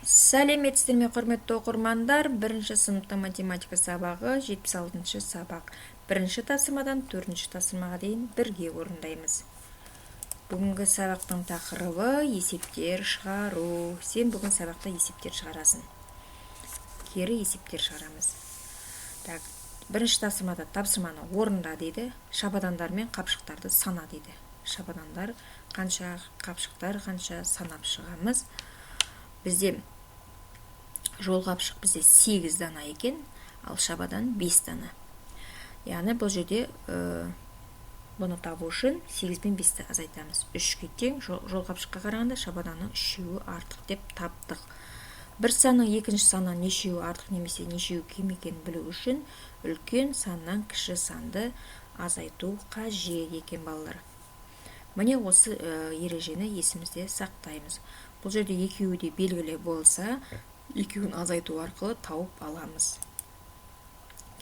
Сәлеметсіздер ме, құрметті оқырмандар? Бірінші сыныпта математика сабағы 76-шы сабақ. Бірінші тапсырмадан 4-ші тапсырмаға дейін бірге орындаймыз. Бүгінгі сабақтың тақырыбы есептер шығару. Сен бүгін сабақта есептер шығарасың. Кері есептер шығарамыз. Так, бірінші тапсырмада тапсырманы орында дейді. Шабадандар мен қапшықтарды сана дейді. Шабадандар қанша, қапшықтар қанша санап шығамыз. Бізде жолқапшық бізде 8 дана екен, ал шабадан 5 дана. Яғни бұл жерде бұны табу үшін 8 пен 5-ті азайтамыз. 3-ке тең, жолқапшыққа қарағанда шабаданның 3-еуі артық деп таптық. Бір санның екінші саннан нешеуі артық немесе нешеуі кем екенін білу үшін үлкен саннан кіші санды азайту қажет екен балалар. Міне осы ережені есімізде сақтаймыз. Бұл жерде екеуі де белгілі болса, екеуін азайту арқылы тауып аламыз.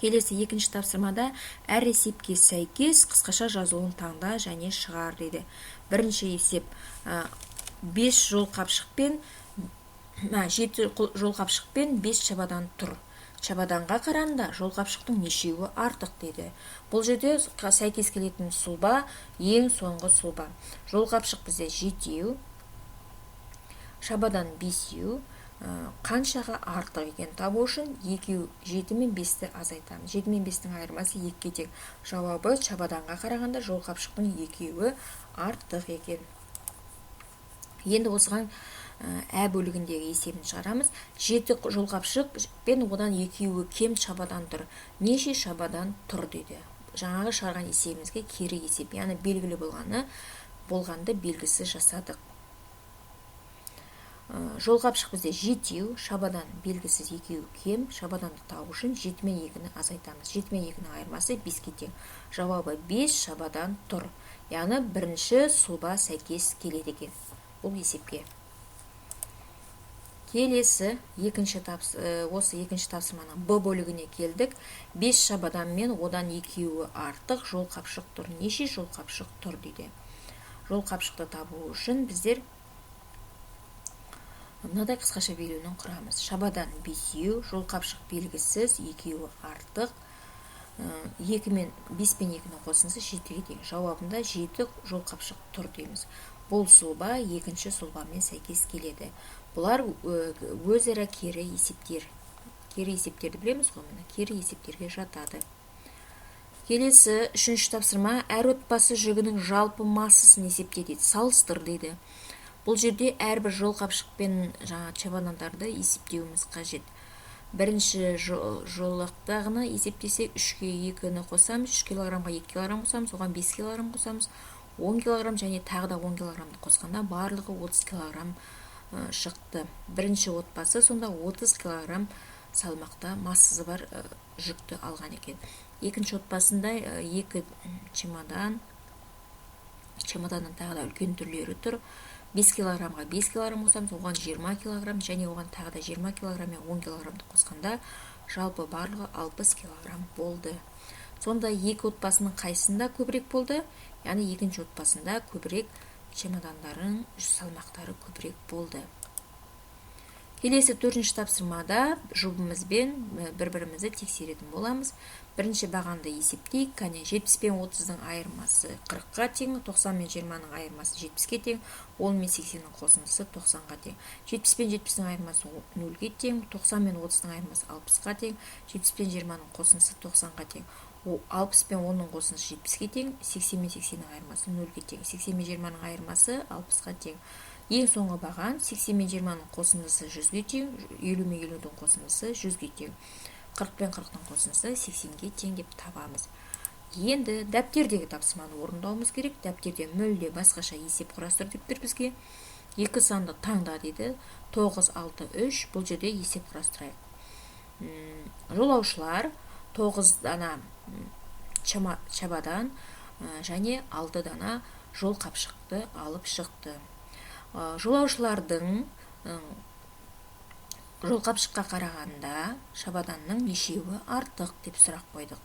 Келесі екінші тапсырмада әр есепке сәйкес қысқаша жазуын таңда және шығар дейді. Бірінші есеп 5 жолқапшықпен 7 жолқапшықпен 5 шабадан тұр. Шабаданға қарағанда жолқапшықтың нешеуі артық дейді. Бұл жерде сәйкес келетін сұлба ең соңғы сұлба. Жолқапшық бізде 7, шабадан 5, қаншаға артық екен табу үшін 7 мен 5-ті азайтамыз. 7 мен 5-тің айырмасы 2-ге тең. Жауабы шабаданға қарағанда жолқапшықтың 2-еуі артық екен. Енді осыған бөлігіндегі есебін шығарамыз. 7 жолқапшық пен одан 2-еуі кем шабадан тұр. Неше шабадан тұр дейді. Жаңағы шығарған есебімізге кері есеп, яғни белгілі болғанды белгісіз жасадық. Жолқапшық бізде 7, шабадан белгісіз 2-еуі кем, шабаданды табу үшін 7 мен 2-ні азайтамыз. 7 мен 2-ның айырмасы 5-ге тең. Жауабы 5 шабадан тұр. Яғни бірінші сұлба сәйкес келеді екен бұл есепке. Келесі осы екінші тапсырманың Б бөлігіне келдік. 5 шабадан мен одан 2-еуі артық жолқапшық тұр. Неше жолқапшық тұр дейді. Жолқапшықты табу үшін біздер мынадай қысқаша белгіні құрамыз. Шабадан 5, жолқапшық белгісіз 2-еуі артық. 5 пен 2-ні қосынсы 7-ге тең. Жауабында 7 жолқапшық тұр дейміз. Бұл сұлба екінші сұлбамен сәйкес келеді. Бұлар өзара кері есептер. Кері есептерді білеміз ғой, мына кері есептерге жатады. Келесі үшінші тапсырма әр отбасы жүгінің жалпы массасын есепте дейді. Салыстыр дейді. Бұл жерде әрбір жолқапшық пен шабадандарды есептеуіміз қажет. Бірінші жолақтағыны есептесек 3-ке 2-ні қосамыз, 3 килограмға 2 килограм қосамыз, оған 5 килограм қосамыз, 10 килограм және тағы да 10 килограмды қосқанда барлығы 30 килограм шықты. Бірінші отбасы сонда 30 килограм салмақта массасы бар жүкті алған екен. Екінші отбасында 2 чемоданның тағы да үлкен түрлері тұр. 5 килограмға 5 килограм қосамыз, оған 20 килограм және оған тағы да 20 килограм мен 10 килограмды қосқанда жалпы барлығы 60 килограм болды. Сонда екі отбасының қайсында көбірек болды? Яғни екінші отбасында көбірек чемодандардың салмақтары көбірек болды. Келесі 4-ші тапсырмада жұбымызбен бір-бірімізді тексеретін боламыз. Бірінші бағанды есептейік. Кәне 70 пен 30-ның айырмасы 40-ға тең, 90 мен 20-ның айырмасы 70-ге тең, 10 мен 80-ның қосындысы 90-ға тең. 70 пен 70-ның айырмасы 0-ге тең, 90 мен 30-ның айырмасы 60-ға тең, 70 пен 20-ның қосындысы 90-ға тең. 60 пен 10-ның қосындысы 70-ге тең, 80 мен 80-ның айырмасы 0-ге тең. 80 мен 20-ның айырмасы 60-ға тең. Ең соңғы баған 80 мен 20-ның қосындысы 100-ге тең, 50 мен 50-дің қосындысы 100-ге тең. 40 пен 40-ның қосындысы 80-ге тең деп табамыз. Енді дәптердегі тапсырманы орындауымыз керек. Дәптерде мүлде басқаша есеп құрастыр деп тұр бізге. 2 санды таңда дейді. 9, 6, 3. Бұл жерде есеп құрастырайық. Жолаушылар 9 дана шабадан және 6 дана жолқапшықты алып шықты. Жолаушылардың жолқапшыққа қарағанда шабаданның нешеуі артық деп сұрақ қойдық.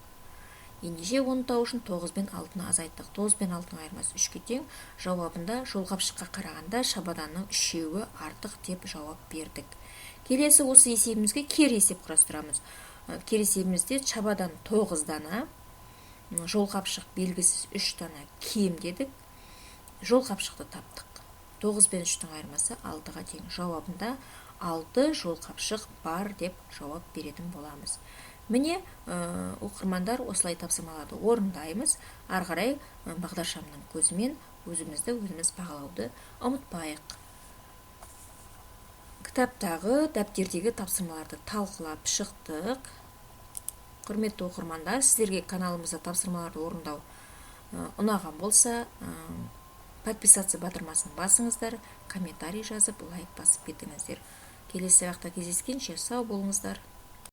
ендеше оны табу үшін 9 пен 6-ны азайттық. 9 пен 6-ның айырмасы 3-ке тең. Жауабында жолқапшыққа қарағанда шабаданның 3-еуі артық деп жауап бердік. Келесі осы есебімізге кері есеп құрастырамыз. Кері есебімізде шабадан 9 дана, жолқапшық белгісіз 3 дана кем дедік. Жолқапшықты таптық. 9 пен 3-дің айырмасы 6-ға тең. Жауабында 6 жолқапшық бар деп жауап беретін боламыз. Міне, оқырмандар, осылай тапсырмаларды орындаймыз. Ары қарай бағдаршамның көзімен өзімізді бағалауды ұмытпайық. Кітаптағы, дәптердегі тапсырмаларды талқылап шықтық. Құрметті оқырмандар, сіздерге каналымызда тапсырмаларды орындау ұнаған болса, подписаться батырмасын басыңыздар, комментарий жазып, лайк басып кетіңіздер. Келесі уақытта кездескенше сау болыңыздар.